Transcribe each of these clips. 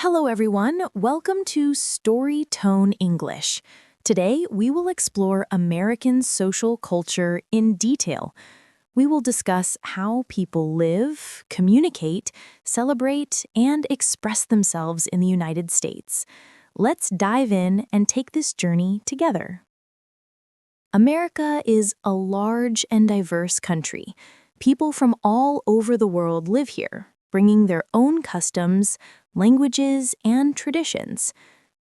Hello, everyone. Welcome to StoryTone English. Today, we will explore American social culture in detail. We will discuss how people live, communicate, celebrate, and express themselves in the United States. Let's dive in and take this journey together. America is a large and diverse country. People from all over the world live here, bringing their own customs, languages, and traditions.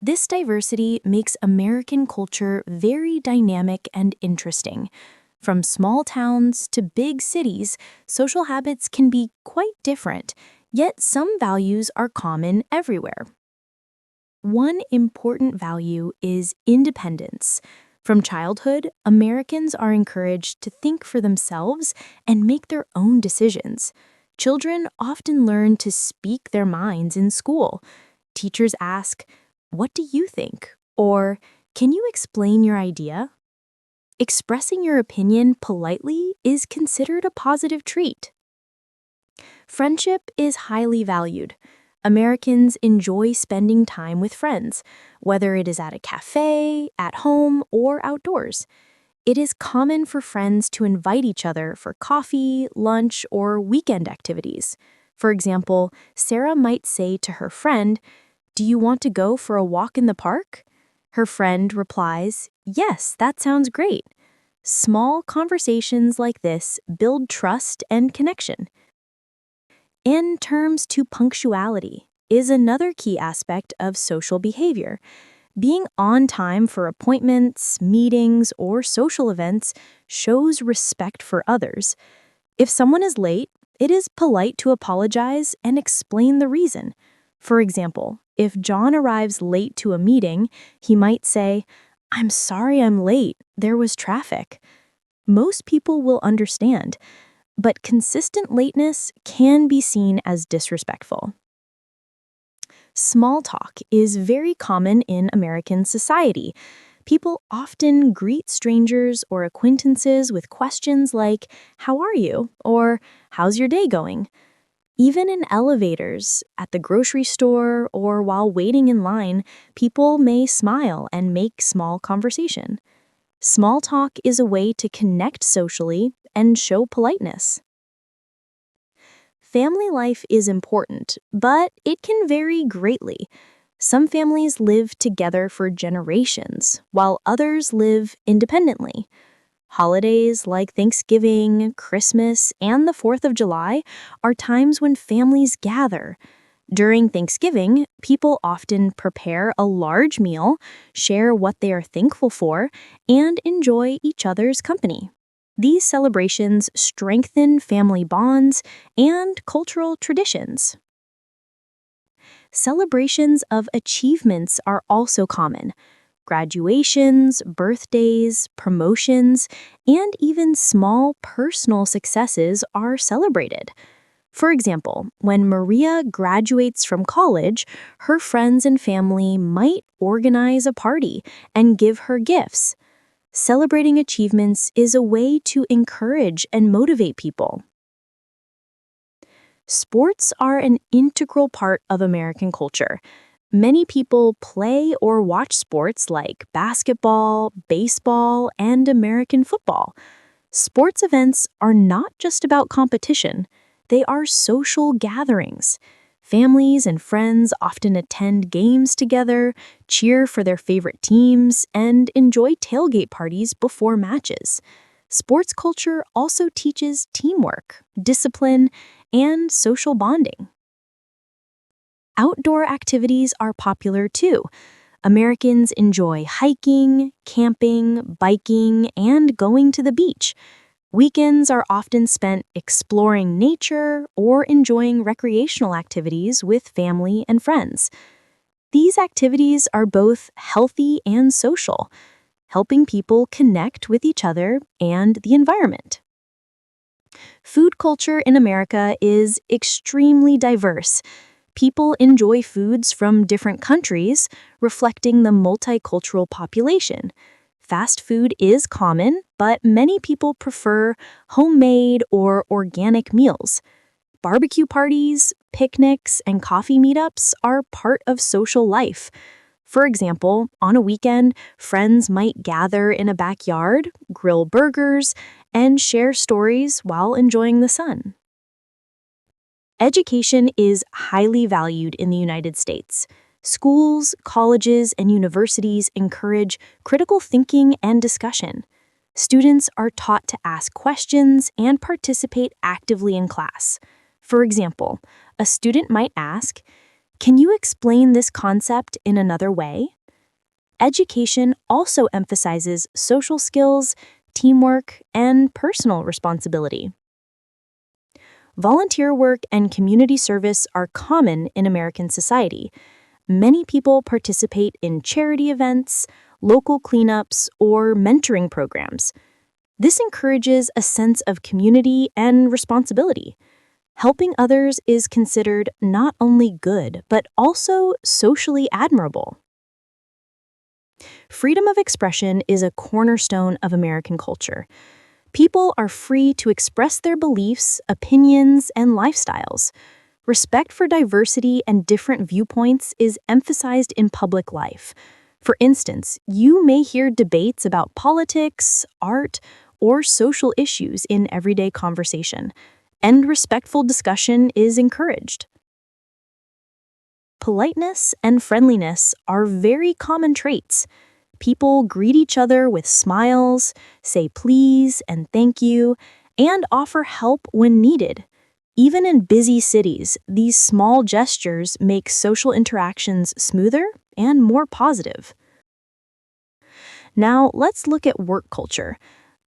This diversity makes American culture very dynamic and interesting. From small towns to big cities, social habits can be quite different, yet some values are common everywhere. One important value is independence. From childhood, Americans are encouraged to think for themselves and make their own decisions. Children often learn to speak their minds in school. Teachers ask, "What do you think?" or "Can you explain your idea?" Expressing your opinion politely is considered a positive treat. Friendship is highly valued. Americans enjoy spending time with friends, whether it is at a cafe, at home, or outdoors. It is common for friends to invite each other for coffee, lunch, or weekend activities. For example, Sarah might say to her friend, "Do you want to go for a walk in the park?" Her friend replies, "Yes, that sounds great." Small conversations like this build trust and connection. In terms to punctuality is another key aspect of social behavior. Being on time for appointments, meetings, or social events shows respect for others. If someone is late, it is polite to apologize and explain the reason. For example, if John arrives late to a meeting, he might say, "I'm sorry I'm late, there was traffic." Most people will understand, but consistent lateness can be seen as disrespectful. Small talk is very common in American society. People often greet strangers or acquaintances with questions like, "How are you?" or "How's your day going?" Even in elevators, at the grocery store, or while waiting in line, people may smile and make small conversation. Small talk is a way to connect socially and show politeness. Family life is important, but it can vary greatly. Some families live together for generations, while others live independently. Holidays like Thanksgiving, Christmas, and the 4th of July are times when families gather. During Thanksgiving, people often prepare a large meal, share what they are thankful for, and enjoy each other's company. These celebrations strengthen family bonds and cultural traditions. Celebrations of achievements are also common. Graduations, birthdays, promotions, and even small personal successes are celebrated. For example, when Maria graduates from college, her friends and family might organize a party and give her gifts. Celebrating achievements is a way to encourage and motivate people. Sports are an integral part of American culture. Many people play or watch sports like basketball, baseball, and American football. Sports events are not just about competition, they are social gatherings. Families and friends often attend games together, cheer for their favorite teams, and enjoy tailgate parties before matches. Sports culture also teaches teamwork, discipline, and social bonding. Outdoor activities are popular too. Americans enjoy hiking, camping, biking, and going to the beach. Weekends are often spent exploring nature or enjoying recreational activities with family and friends. These activities are both healthy and social, helping people connect with each other and the environment. Food culture in America is extremely diverse. People enjoy foods from different countries, reflecting the multicultural population. Fast food is common, but many people prefer homemade or organic meals. Barbecue parties, picnics, and coffee meetups are part of social life. For example, on a weekend, friends might gather in a backyard, grill burgers, and share stories while enjoying the sun. Education is highly valued in the United States. Schools, colleges, and universities encourage critical thinking and discussion. Students are taught to ask questions and participate actively in class. For example, a student might ask, "Can you explain this concept in another way?" Education also emphasizes social skills, teamwork, and personal responsibility. Volunteer work and community service are common in American society. Many people participate in charity events, local cleanups, or mentoring programs. This encourages a sense of community and responsibility. Helping others is considered not only good, but also socially admirable. Freedom of expression is a cornerstone of American culture. People are free to express their beliefs, opinions, and lifestyles. Respect for diversity and different viewpoints is emphasized in public life. For instance, you may hear debates about politics, art, or social issues in everyday conversation, and respectful discussion is encouraged. Politeness and friendliness are very common traits. People greet each other with smiles, say please and thank you, and offer help when needed. Even in busy cities, these small gestures make social interactions smoother and more positive. Now, let's look at work culture.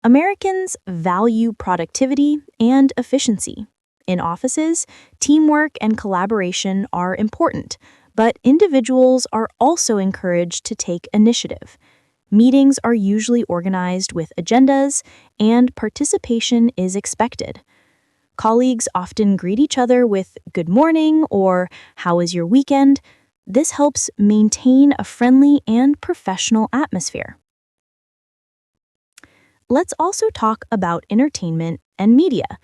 Americans value productivity and efficiency. In offices, teamwork and collaboration are important, but individuals are also encouraged to take initiative. Meetings are usually organized with agendas, and participation is expected. Colleagues often greet each other with "good morning" or "how was your weekend?" This helps maintain a friendly and professional atmosphere. Let's also talk about entertainment and media.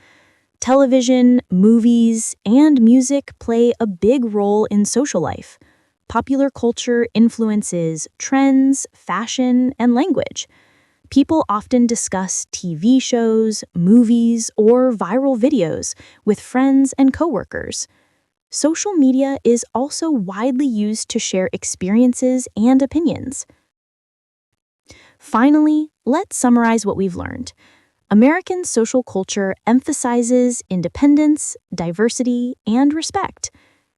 Television, movies, and music play a big role in social life. Popular culture influences trends, fashion, and language. People often discuss TV shows, movies, or viral videos with friends and coworkers. Social media is also widely used to share experiences and opinions. Finally, let's summarize what we've learned. American social culture emphasizes independence, diversity, and respect.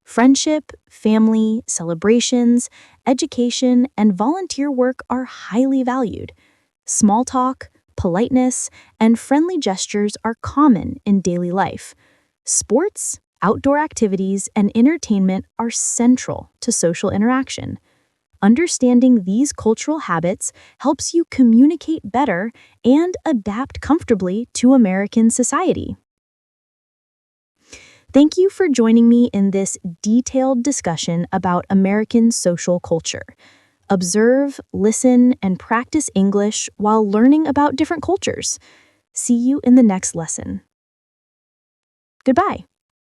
Friendship, family, celebrations, education, and volunteer work are highly valued. Small talk, politeness, and friendly gestures are common in daily life. Sports, outdoor activities, and entertainment are central to social interaction. Understanding these cultural habits helps you communicate better and adapt comfortably to American society. Thank you for joining me in this detailed discussion about American social culture. Observe, listen, and practice English while learning about different cultures. See you in the next lesson. Goodbye.